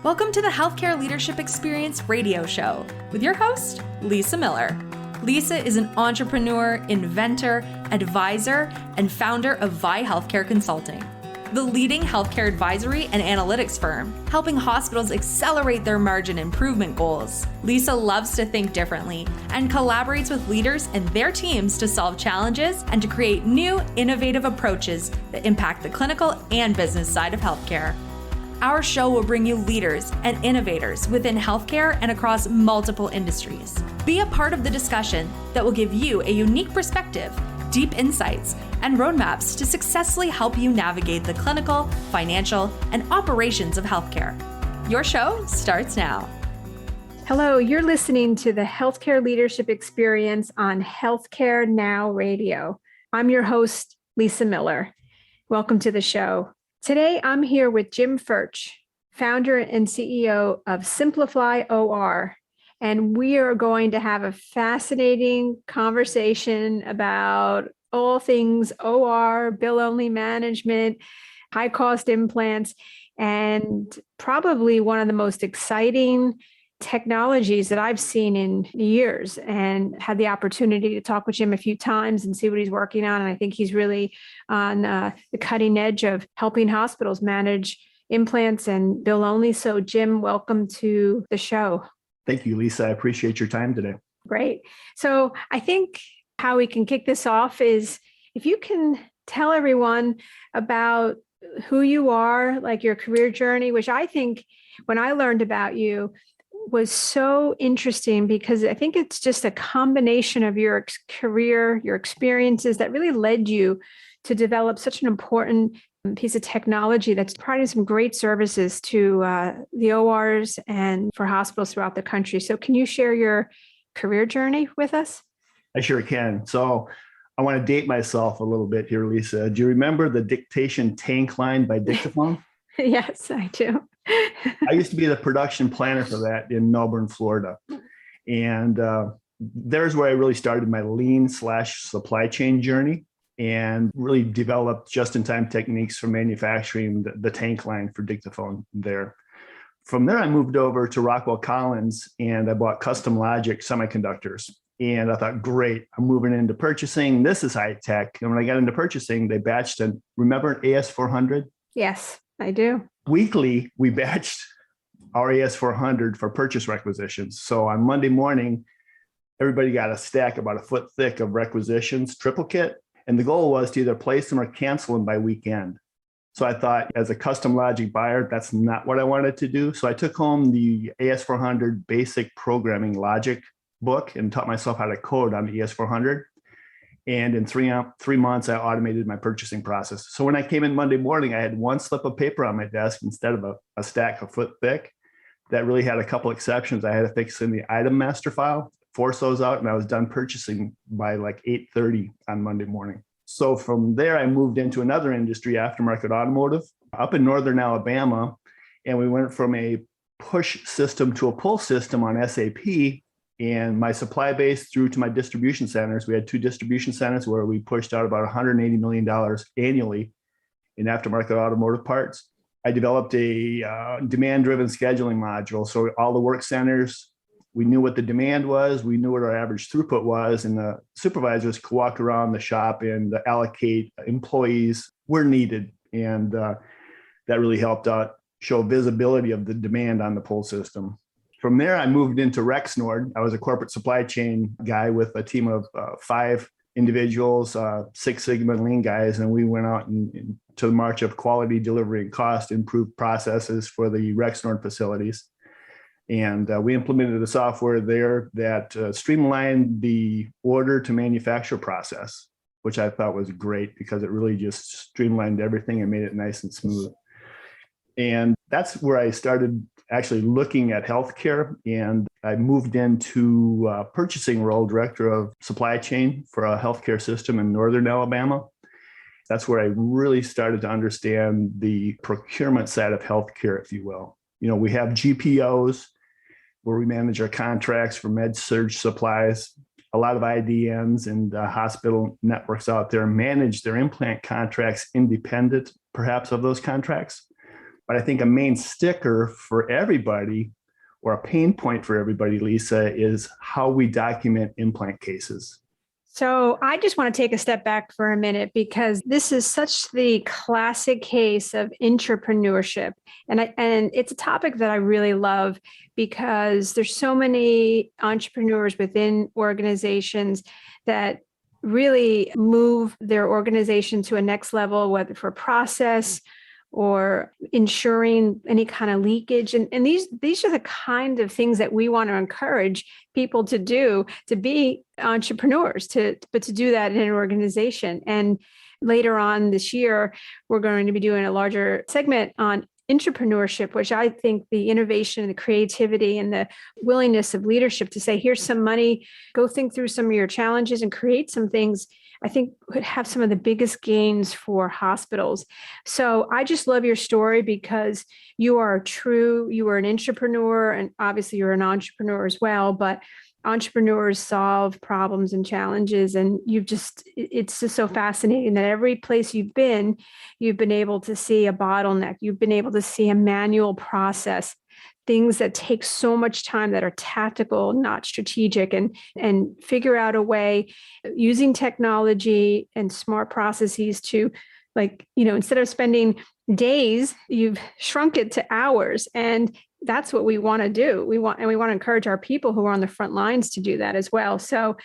Welcome to the Healthcare Leadership Experience radio show with your host, Lisa Miller. Lisa is an entrepreneur, inventor, advisor, and founder of Vi Healthcare Consulting, the leading healthcare advisory and analytics firm, helping hospitals accelerate their margin improvement goals. Lisa loves to think differently and collaborates with leaders and their teams to solve challenges and to create new, innovative approaches that impact the clinical and business side of healthcare. Our show will bring you leaders and innovators within healthcare and across multiple industries. Be a part of the discussion that will give you a unique perspective, deep insights, and roadmaps to successfully help you navigate the clinical, financial, and operations of healthcare. Your show starts now. Hello, you're listening to the Healthcare Leadership Experience on Healthcare Now Radio. I'm your host, Lisa Miller. Welcome to the show. Today, I'm here with Jim Ferch, founder and CEO of Simplify OR, and we are going to have a fascinating conversation about all things OR, bill-only management, high-cost implants, and probably one of the most exciting technologies that I've seen in years, and had the opportunity to talk with Jim a few times and see what he's working on. And I think he's really on the cutting edge of helping hospitals manage implants and bill only. So Jim, welcome to the show. Thank you, Lisa. I appreciate your time today. Great. So I think how we can kick this off is if you can tell everyone about who you are, like your career journey, which I think when I learned about you was so interesting, because I think it's just a combination of your career, your experiences that really led you to develop such an important piece of technology that's providing some great services to the ORs and for hospitals throughout the country. So can you share your career journey with us? I sure can. So I want to date myself a little bit here, Lisa. Do you remember the dictation tank line by Dictaphone? Yes, I do. I used to be the production planner for that in Melbourne, Florida. And there's where I really started my lean/supply chain journey and really developed just-in-time techniques for manufacturing the tank line for Dictaphone there. From there, I moved over to Rockwell Collins and I bought Custom Logic semiconductors. And I thought, great, I'm moving into purchasing. This is high tech. And when I got into purchasing, they batched an, remember an AS400? Yes, I do. Weekly, we batched our AS400 for purchase requisitions. So on Monday morning, everybody got a stack about a foot thick of requisitions, triplicate. And the goal was to either place them or cancel them by weekend. So I thought, as a custom logic buyer, that's not what I wanted to do. So I took home the AS400 basic programming logic book and taught myself how to code on the AS400. And in three months, I automated my purchasing process. So when I came in Monday morning, I had one slip of paper on my desk instead of a stack a foot thick. That really had a couple exceptions. I had to fix in the item master file, force those out, and I was done purchasing by like 8:30 on Monday morning. So from there, I moved into another industry, aftermarket automotive, up in Northern Alabama. And we went from a push system to a pull system on SAP. And my supply base through to my distribution centers. We had 2 distribution centers where we pushed out about $180 million annually in aftermarket automotive parts. I developed a demand-driven scheduling module. So all the work centers, we knew what the demand was, we knew what our average throughput was, and the supervisors could walk around the shop and allocate employees where needed. And that really helped out show visibility of the demand on the pull system. From there, I moved into Rexnord. I was a corporate supply chain guy with a team of 5 individuals, 6 Sigma and Lean guys, and we went out to the march of quality, delivery, and cost, improved processes for the Rexnord facilities. And we implemented a software there that streamlined the order to manufacture process, which I thought was great because it really just streamlined everything and made it nice and smooth. And that's where I started actually looking at healthcare. And I moved into a purchasing role, director of supply chain for a healthcare system in Northern Alabama. That's where I really started to understand the procurement side of healthcare, if you will. You know, we have GPOs where we manage our contracts for med-surg supplies. A lot of IDNs and hospital networks out there manage their implant contracts independent, perhaps, of those contracts. But I think a main sticker for everybody, or a pain point for everybody, Lisa, is how we document implant cases. So I just want to take a step back for a minute because this is such the classic case of entrepreneurship. And it's a topic that I really love because there's so many entrepreneurs within organizations that really move their organization to a next level, whether for process or ensuring any kind of leakage. And these are the kind of things that we want to encourage people to do, to be entrepreneurs, but to do that in an organization. And later on this year, we're going to be doing a larger segment on entrepreneurship, which I think the innovation and the creativity and the willingness of leadership to say, here's some money, go think through some of your challenges and create some things, I think would have some of the biggest gains for hospitals. So I just love your story because you are an entrepreneur, and obviously you're an entrepreneur as well, but entrepreneurs solve problems and challenges. And it's just so fascinating that every place you've been able to see a bottleneck. You've been able to see a manual process, things that take so much time that are tactical, not strategic, and figure out a way using technology and smart processes to, instead of spending days, you've shrunk it to hours. And that's what we want to do. We want to encourage our people who are on the front lines to do that as well. So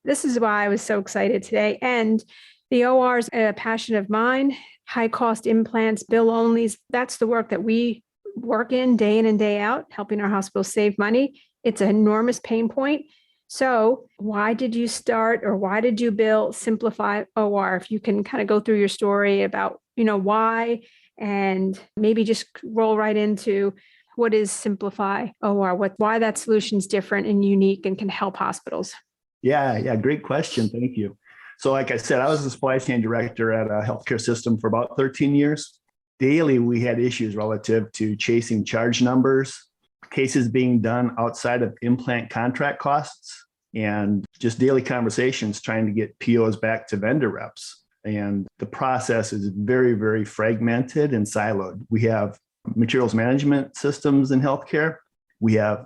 this is why I was so excited today. And the OR is a passion of mine. High cost implants, bill onlys, that's the work that we work in and day out, helping our hospitals save money. It's an enormous pain point. So why did you start, or why did you build Simplify OR? If you can kind of go through your story about, why, and maybe just roll right into what is Simplify OR, why that solution is different and unique and can help hospitals. Yeah, great question. Thank you. So like I said, I was the supply chain director at a healthcare system for about 13 years. Daily, we had issues relative to chasing charge numbers, cases being done outside of implant contract costs, and just daily conversations trying to get POs back to vendor reps. And the process is very, very fragmented and siloed. We have materials management systems in healthcare. We have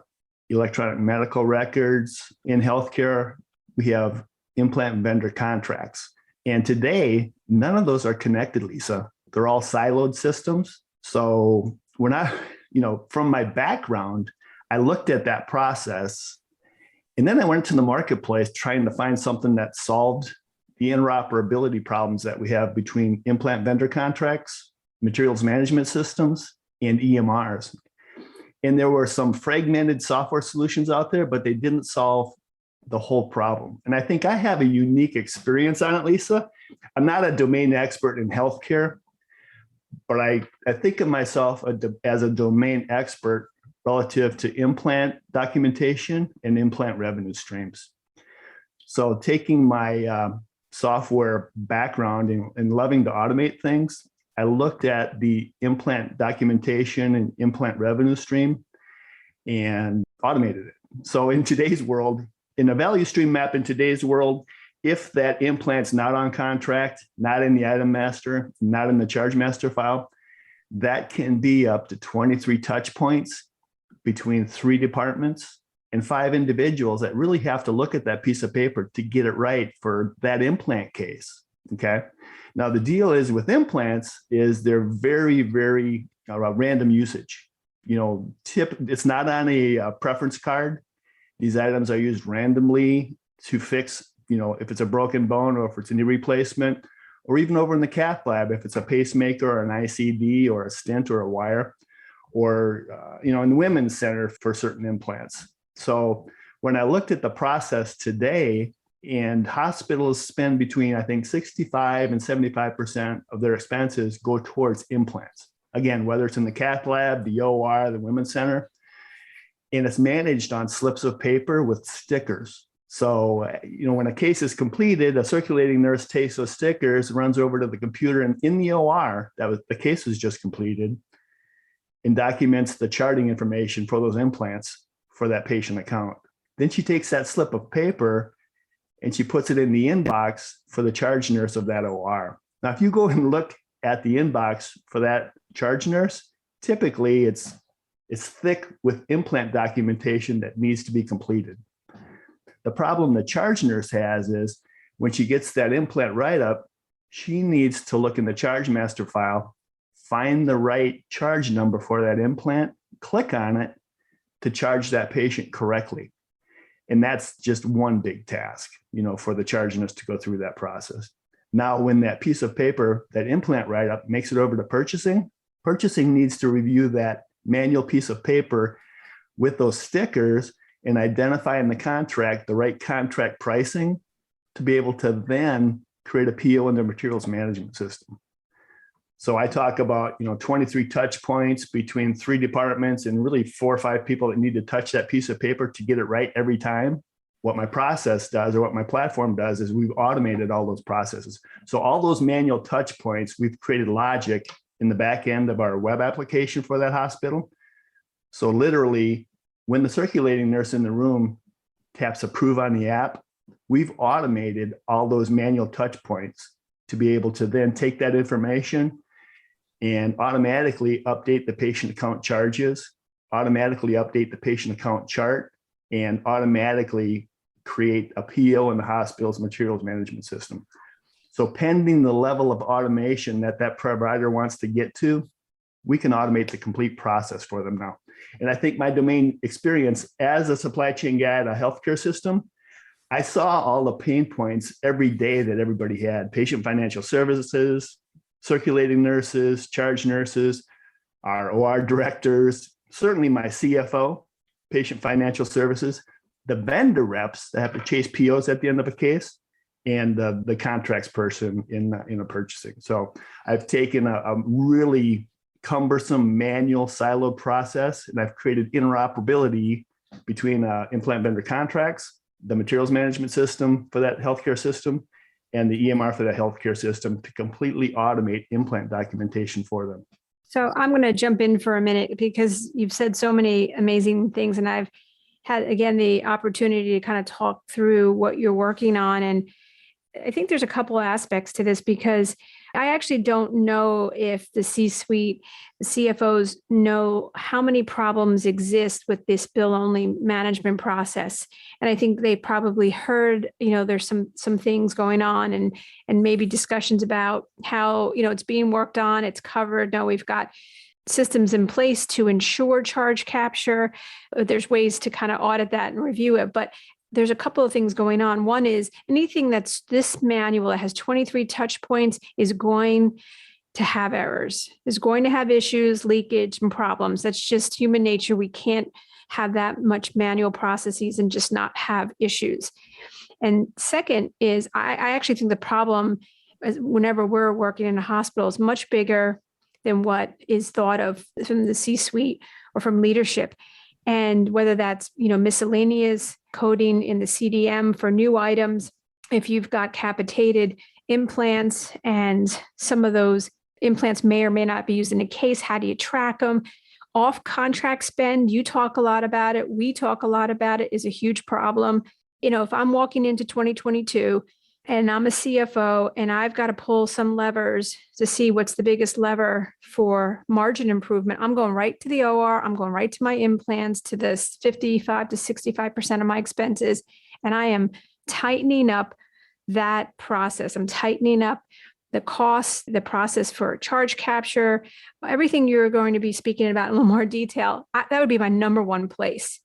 electronic medical records in healthcare. We have implant vendor contracts. And today, none of those are connected, Lisa. They're all siloed systems. So we're not, from my background, I looked at that process, and then I went to the marketplace trying to find something that solved the interoperability problems that we have between implant vendor contracts, materials management systems, and EMRs. And there were some fragmented software solutions out there, but they didn't solve the whole problem. And I think I have a unique experience on it, Lisa. I'm not a domain expert in healthcare, but I think of myself as a domain expert relative to implant documentation and implant revenue streams. So taking my software background and loving to automate things, I looked at the implant documentation and implant revenue stream and automated it. So in today's world, in a value stream map in today's world, if that implant's not on contract, not in the item master, not in the charge master file, that can be up to 23 touch points between 3 departments and 5 individuals that really have to look at that piece of paper to get it right for that implant case. Okay. Now the deal is with implants is they're very, very random usage. It's not on a preference card. These items are used randomly to fix, if it's a broken bone or if it's a knee replacement, or even over in the cath lab, if it's a pacemaker or an ICD or a stent or a wire, or, in the women's center for certain implants. So when I looked at the process today, and hospitals spend between, I think, 65 and 75% of their expenses go towards implants. Again, whether it's in the cath lab, the OR, the women's center, and it's managed on slips of paper with stickers. So, when a case is completed, a circulating nurse takes those stickers, runs over to the computer and in the OR, the case was just completed, and documents the charting information for those implants for that patient account. Then she takes that slip of paper and she puts it in the inbox for the charge nurse of that OR. Now, if you go and look at the inbox for that charge nurse, typically it's thick with implant documentation that needs to be completed. The problem the charge nurse has is when she gets that implant write-up, she needs to look in the charge master file, find the right charge number for that implant, click on it to charge that patient correctly. And that's just one big task, for the charge nurse to go through that process. Now, when that piece of paper, that implant write-up, makes it over to purchasing needs to review that manual piece of paper with those stickers and identify in the contract the right contract pricing to be able to then create a PO in the materials management system. So I talk about, 23 touch points between 3 departments and really 4 or 5 people that need to touch that piece of paper to get it right every time. What my process does, or what my platform does, is we've automated all those processes. So all those manual touch points, we've created logic in the back end of our web application for that hospital. So literally, when the circulating nurse in the room taps approve on the app, we've automated all those manual touch points to be able to then take that information and automatically update the patient account charges, automatically update the patient account chart, and automatically create a PO in the hospital's materials management system. So pending the level of automation that provider wants to get to, we can automate the complete process for them now. And I think my domain experience as a supply chain guy at a healthcare system, I saw all the pain points every day that everybody had: patient financial services, circulating nurses, charge nurses, our OR directors, certainly my CFO, patient financial services, the vendor reps that have to chase POs at the end of a case, and the contracts person in a purchasing. So I've taken a really cumbersome manual siloed process, and I've created interoperability between implant vendor contracts, the materials management system for that healthcare system, and the EMR for that healthcare system to completely automate implant documentation for them. So I'm going to jump in for a minute because you've said so many amazing things, and I've had, again, the opportunity to kind of talk through what you're working on. And I think there's a couple of aspects to this, because I actually don't know if the C-suite, the CFOs know how many problems exist with this bill-only management process. And I think they probably heard, there's some things going on and maybe discussions about how, it's being worked on, it's covered. No, we've got systems in place to ensure charge capture. There's ways to kind of audit that and review it. But there's a couple of things going on. One is anything that's this manual that has 23 touch points is going to have errors, is going to have issues, leakage, and problems. That's just human nature. We can't have that much manual processes and just not have issues. And second is I actually think the problem whenever we're working in a hospital is much bigger than what is thought of from the C-suite or from leadership. And whether that's, miscellaneous coding in the CDM for new items, if you've got capitated implants and some of those implants may or may not be used in a case, how do you track them? Off-contract spend, you talk a lot about it, we talk a lot about it, is a huge problem. If I'm walking into 2022 and I'm a CFO and I've got to pull some levers to see what's the biggest lever for margin improvement, I'm going right to the OR. I'm going right to my implants, to the 55 to 65% of my expenses. And I am tightening up that process. I'm tightening up the costs, the process for charge capture, everything you're going to be speaking about in a little more detail. That would be my number one place.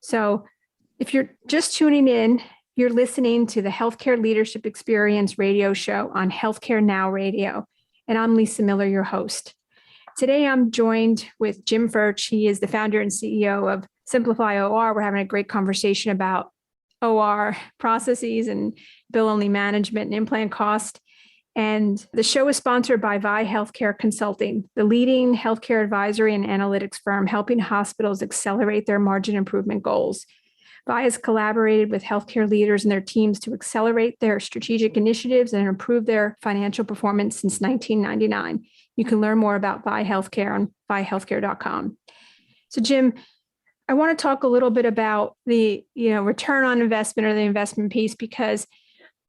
So if you're just tuning in, you're listening to the Healthcare Leadership Experience radio show on Healthcare Now Radio, and I'm Lisa Miller, your host. Today, I'm joined with Jim Ferch. He is the founder and CEO of Simplify OR. We're having a great conversation about OR processes and bill-only management and implant cost. And the show is sponsored by Vi Healthcare Consulting, the leading healthcare advisory and analytics firm helping hospitals accelerate their margin improvement goals. Vi has collaborated with healthcare leaders and their teams to accelerate their strategic initiatives and improve their financial performance since 1999. You can learn more about Vi Healthcare on vihealthcare.com. So, Jim, I want to talk a little bit about the return on investment, or the investment piece, because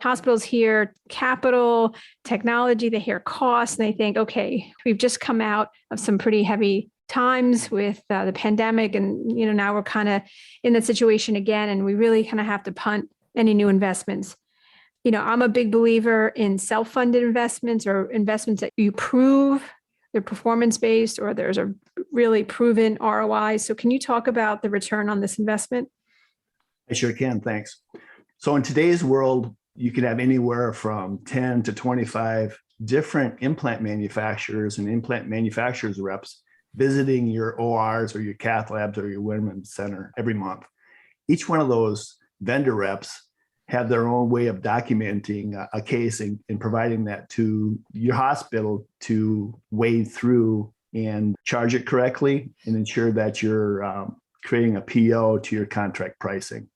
hospitals hear capital, technology, they hear costs, and they think, okay, we've just come out of some pretty heavy times with the pandemic, and now we're kind of in that situation again, and we really kind of have to punt any new investments. I'm a big believer in self-funded investments, or investments that you prove they're performance-based, or there's a really proven ROI. So can you talk about the return on this investment? I sure can. Thanks. So in today's world, you can have anywhere from 10 to 25 different implant manufacturers and implant manufacturers reps visiting your ORs or your cath labs or your women's center every month. Each one of those vendor reps have their own way of documenting a case and providing that to your hospital to wade through and charge it correctly and ensure that you're creating a PO to your contract pricing.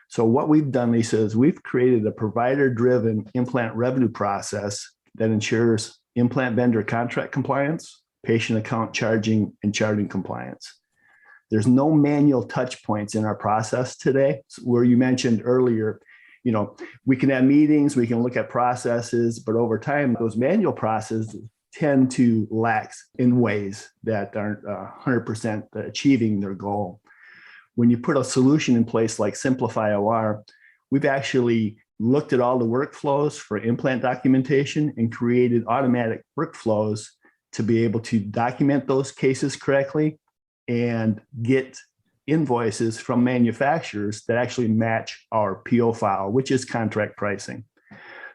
So what we've done, Lisa, is we've created a provider-driven implant revenue process that ensures implant vendor contract compliance, patient account charging, and charting compliance. There's no manual touch points in our process today. Where you mentioned earlier, we can have meetings, we can look at processes, but over time, those manual processes tend to lax in ways that aren't 100% achieving their goal. When you put a solution in place like Simplify OR, we've actually looked at all the workflows for implant documentation and created automatic workflows to be able to document those cases correctly and get invoices from manufacturers that actually match our PO file, which is contract pricing.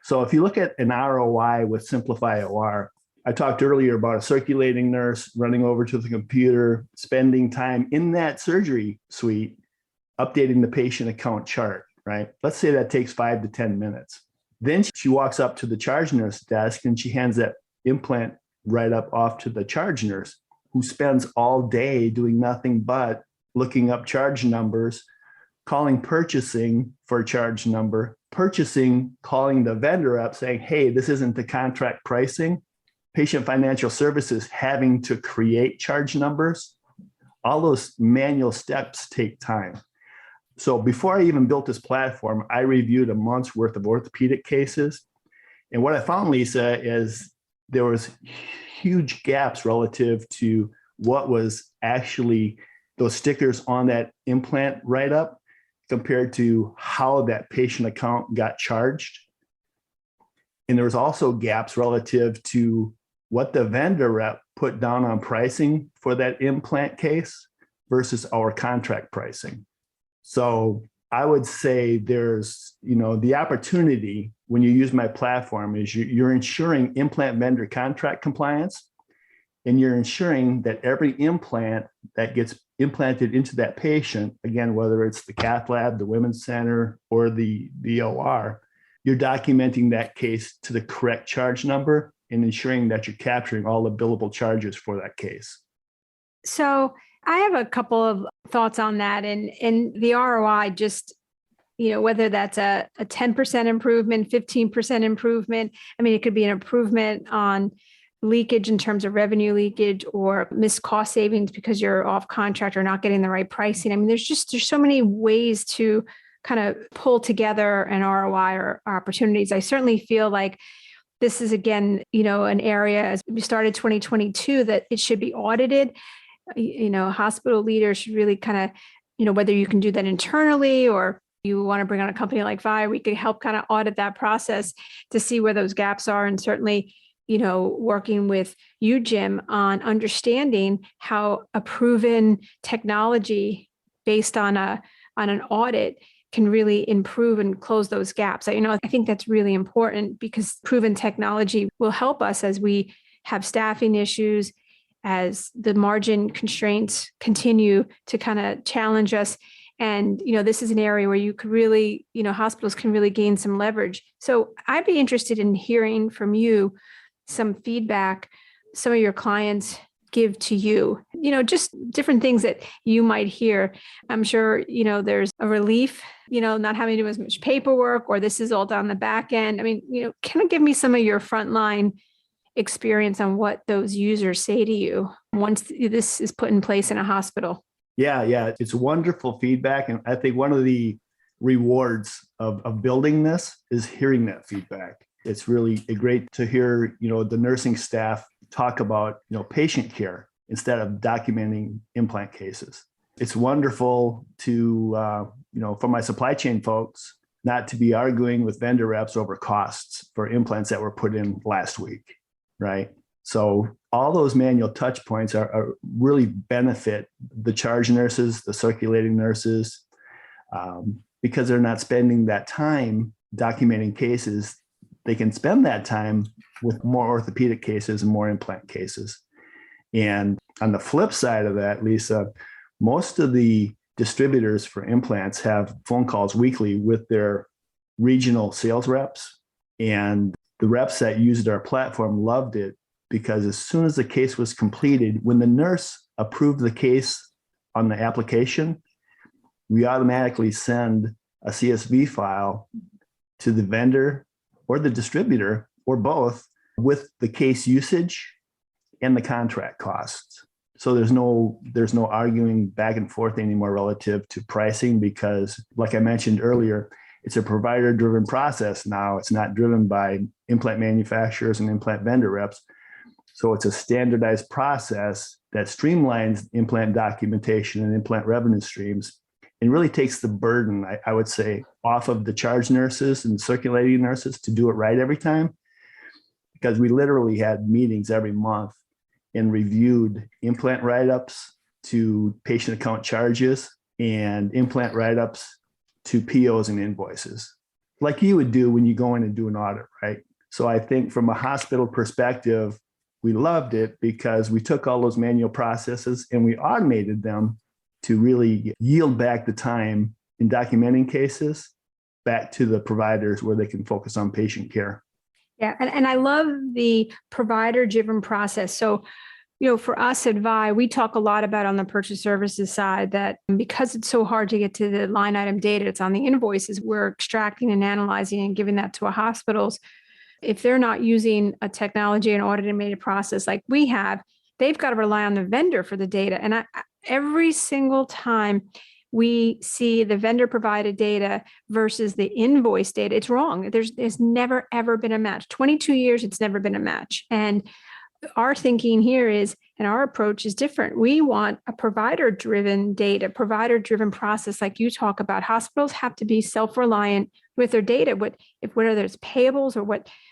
So if you look at an ROI with Simplify OR, I talked earlier about a circulating nurse running over to the computer, spending time in that surgery suite, updating the patient account chart, right? Let's say that takes 5 to 10 minutes. Then she walks up to the charge nurse desk and she hands that implant right up off to the charge nurse, who spends all day doing nothing but looking up charge numbers, calling purchasing for a charge number, purchasing, calling the vendor up saying, hey, this isn't the contract pricing. Patient financial services having to create charge numbers. All those manual steps take time. So before I even built this platform, I reviewed a month's worth of orthopedic cases. And what I found, Lisa, is there was huge gaps relative to what was actually those stickers on that implant write-up compared to how that patient account got charged. And there was also gaps relative to what the vendor rep put down on pricing for that implant case versus our contract pricing. So I would say there's, the opportunity when you use my platform is you're ensuring implant vendor contract compliance, and you're ensuring that every implant that gets implanted into that patient, again, whether it's the cath lab, the women's center, or the OR, you're documenting that case to the correct charge number and ensuring that you're capturing all the billable charges for that case. So I have a couple of thoughts on that, and the ROI, just, whether that's a 10% improvement, 15% improvement. I mean, it could be an improvement on leakage in terms of revenue leakage or missed cost savings because you're off contract or not getting the right pricing. I mean, there's so many ways to kind of pull together an ROI or opportunities. I certainly feel like this is, again, an area as we started 2022 that it should be audited. Hospital leaders should really kind of, whether you can do that internally or you want to bring on a company like Vi, we could help kind of audit that process to see where those gaps are. And certainly, working with you, Jim, on understanding how a proven technology based on an audit can really improve and close those gaps. I think that's really important because proven technology will help us as we have staffing issues, as the margin constraints continue to kind of challenge us. And, this is an area where you could really, hospitals can really gain some leverage. So I'd be interested in hearing from you some feedback some of your clients give to you, just different things that you might hear. I'm sure, there's a relief, not having to do as much paperwork, or this is all down the back end. I mean, kind of give me some of your frontline experience on what those users say to you once this is put in place in a hospital. Yeah. It's wonderful feedback. And I think one of the rewards of building this is hearing that feedback. It's really great to hear, the nursing staff talk about, patient care instead of documenting implant cases. It's wonderful to, for my supply chain folks, not to be arguing with vendor reps over costs for implants that were put in last week, right? So all those manual touch points are really benefit the charge nurses, the circulating nurses, because they're not spending that time documenting cases. They can spend that time with more orthopedic cases and more implant cases. And on the flip side of that, Lisa, most of the distributors for implants have phone calls weekly with their regional sales reps. And the reps that used our platform loved it because as soon as the case was completed, when the nurse approved the case on the application, we automatically send a CSV file to the vendor or the distributor or both with the case usage and the contract costs. So there's no arguing back and forth anymore relative to pricing because, like I mentioned earlier, it's a provider-driven process now. It's not driven by implant manufacturers and implant vendor reps. So it's a standardized process that streamlines implant documentation and implant revenue streams and really takes the burden, I would say, off of the charge nurses and circulating nurses to do it right every time. Because we literally had meetings every month and reviewed implant write-ups to patient account charges and implant write-ups to POs and invoices, like you would do when you go in and do an audit, right? So I think from a hospital perspective, we loved it because we took all those manual processes and we automated them to really yield back the time in documenting cases back to the providers where they can focus on patient care. Yeah. And I love the provider-driven process. So, for us at Vi, we talk a lot about on the purchase services side that because it's so hard to get to the line item data, it's on the invoices, we're extracting and analyzing and giving that to our hospitals. If they're not using a technology and automated process like we have, they've got to rely on the vendor for the data. And every single time we see the vendor provided data versus the invoice data, it's wrong. There's never, ever been a match. 22 years, it's never been a match. And our thinking here is, and our approach is different. We want a provider-driven data, provider-driven process like you talk about. Hospitals have to be self-reliant with their data. Whether it's payables or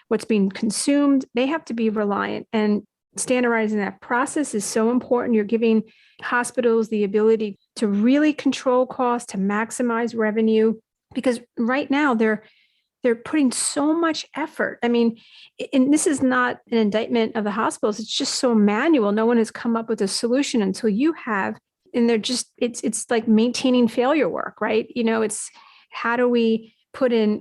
what's being consumed, they have to be reliant. And standardizing that process is so important. You're giving hospitals the ability to really control costs, to maximize revenue, because right now they're putting so much effort. I mean, and this is not an indictment of the hospitals. It's just so manual. No one has come up with a solution until you have, and it's like maintaining failure work, right? It's how do we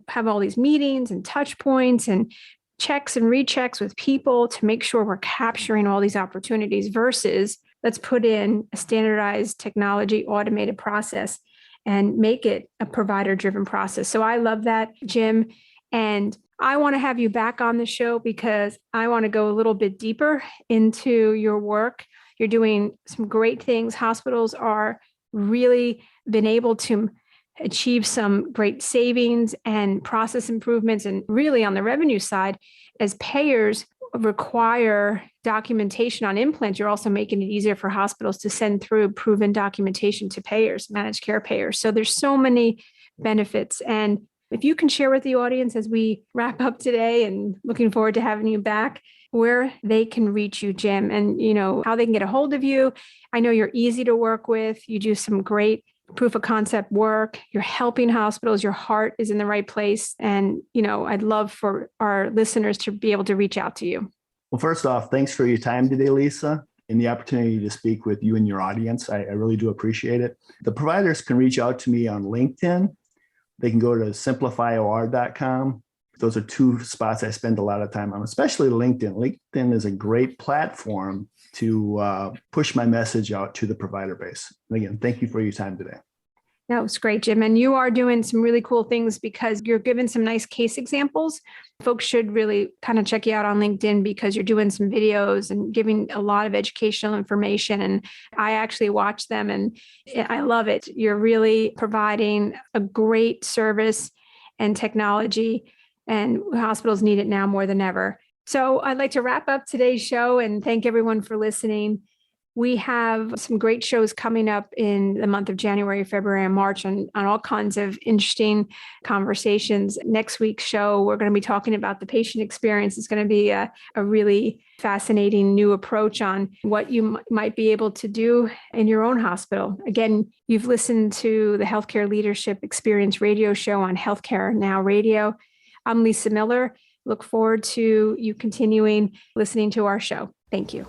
have all these meetings and touch points and checks and rechecks with people to make sure we're capturing all these opportunities versus let's put in a standardized technology automated process and make it a provider-driven process. So I love that, Jim. And I want to have you back on the show because I want to go a little bit deeper into your work. You're doing some great things. Hospitals are really been able to achieve some great savings and process improvements. And really on the revenue side, as payers require documentation on implants, you're also making it easier for hospitals to send through proven documentation to payers, managed care payers. So there's so many benefits. And if you can share with the audience as we wrap up today, and looking forward to having you back, where they can reach you, Jim, and how they can get a hold of you. I know you're easy to work with. You do some great proof of concept work. You're helping hospitals. Your heart is in the right place. And, I'd love for our listeners to be able to reach out to you. Well, first off, thanks for your time today, Lisa, and the opportunity to speak with you and your audience. I really do appreciate it. The providers can reach out to me on LinkedIn. They can go to simplifyor.com. Those are two spots I spend a lot of time on, especially LinkedIn. LinkedIn is a great platform to push my message out to the provider base. And again, thank you for your time today. That was great, Jim. And you are doing some really cool things because you're giving some nice case examples. Folks should really kind of check you out on LinkedIn because you're doing some videos and giving a lot of educational information. And I actually watch them and I love it. You're really providing a great service and technology, and hospitals need it now more than ever. So I'd like to wrap up today's show and thank everyone for listening. We have some great shows coming up in the month of January, February, and March on all kinds of interesting conversations. Next week's show, we're going to be talking about the patient experience. It's going to be a really fascinating new approach on what you might be able to do in your own hospital. Again, you've listened to the Healthcare Leadership Experience radio show on Healthcare Now Radio. I'm Lisa Miller. Look forward to you continuing listening to our show. Thank you.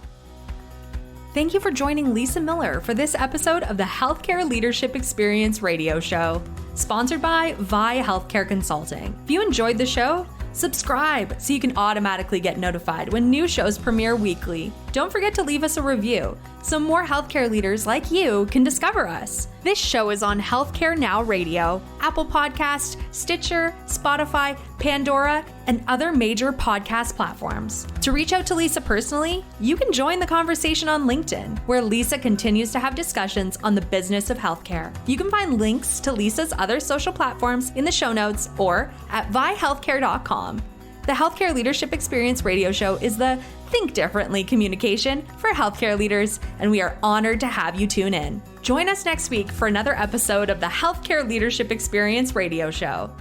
Thank you for joining Lisa Miller for this episode of the Healthcare Leadership Experience radio show, sponsored by Vi Healthcare Consulting. If you enjoyed the show, subscribe so you can automatically get notified when new shows premiere weekly. Don't forget to leave us a review so more healthcare leaders like you can discover us. This show is on Healthcare Now Radio, Apple Podcast, Stitcher, Spotify, Pandora, and other major podcast platforms. To reach out to Lisa personally, you can join the conversation on LinkedIn, where Lisa continues to have discussions on the business of healthcare. You can find links to Lisa's other social platforms in the show notes or at vihealthcare.com. The Healthcare Leadership Experience radio show is the Think Differently communication for healthcare leaders, and we are honored to have you tune in. Join us next week for another episode of the Healthcare Leadership Experience radio show.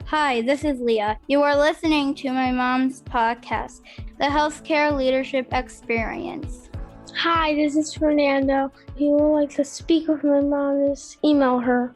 Hi, this is Leah. You are listening to my mom's podcast, The Healthcare Leadership Experience. Hi, this is Fernando. If you would like to speak with my mom, just email her.